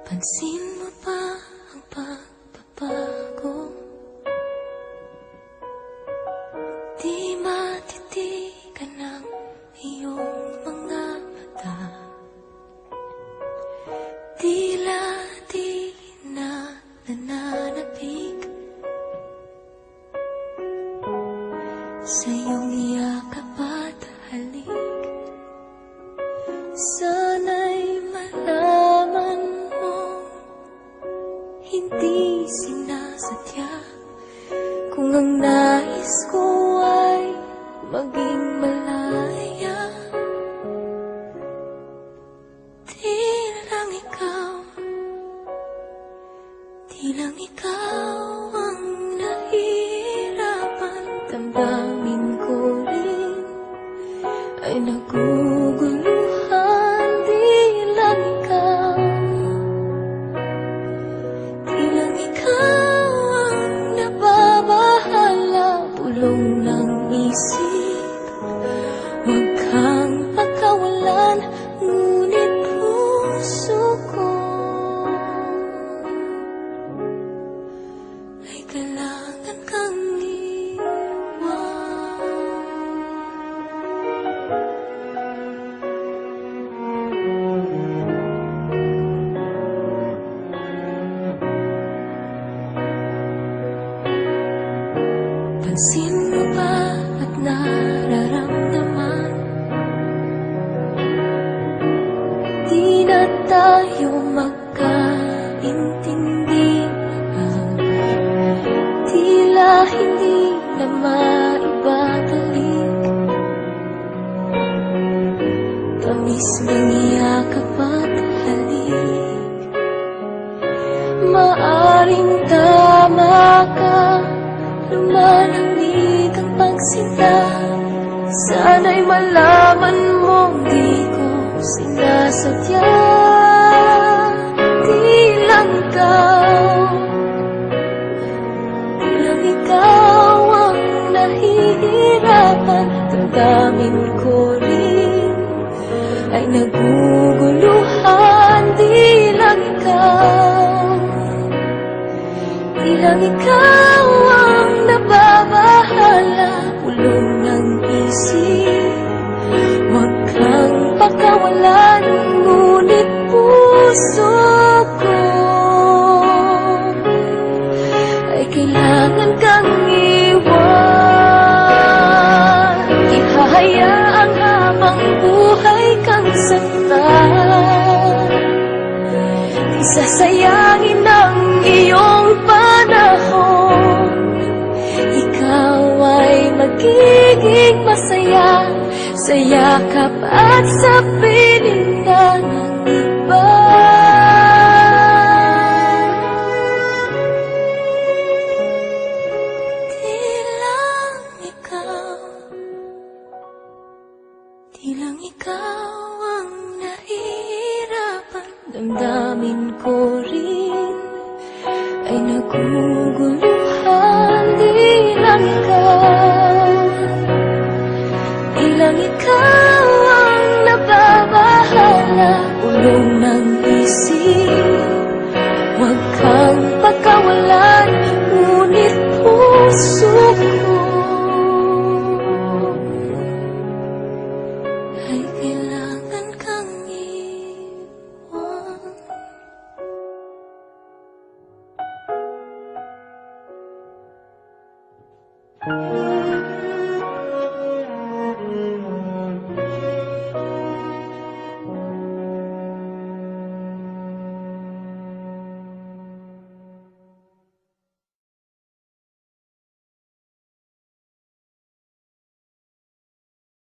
Pansin mo ba ang pagbabago? Di matitigan ng iyong mga mata. Tila di na nananapig sa iyong yakap at halik. Sana'y malaman mo, hindi sinasadya, kung ang nais ko ay maging malaya. Di lang ikaw ang nahihirapan. Damdamin ko rin ay naguguluhan. Di lang ikaw ang nababahala. Bulong ng isip, huwag kang pagkawalan, ngunit puso ko ay kailangan kang iwan. Pansin mo ba at nararamdaman? Di na tayo magkaintindihan. Tila hindi na maibabalik tamis ng yakap at halik. Maaring tama ka, lumalamig ang pagsinta. Sana'y malaman mong di ko sinasadya. Di lang ikaw ang nahihirapan. Damdamin ko rin ay naguguluhan. Di lang ikaw ang nababahala. Bulong ng isip, huwag kang pagkawalan, ngunit puso ko ay kailangan kang iwan. Ihahayaan habang buhay kang saktan. Di sasayangin ang iyong panahon. Ikaw ay magiging masaya sa yakap at sa pininga ng iba. Di lang ikaw ang nahihirapan. Damdamin ko rin ay naguguluhan. Di lang ikaw ang nababahala. Ulong ng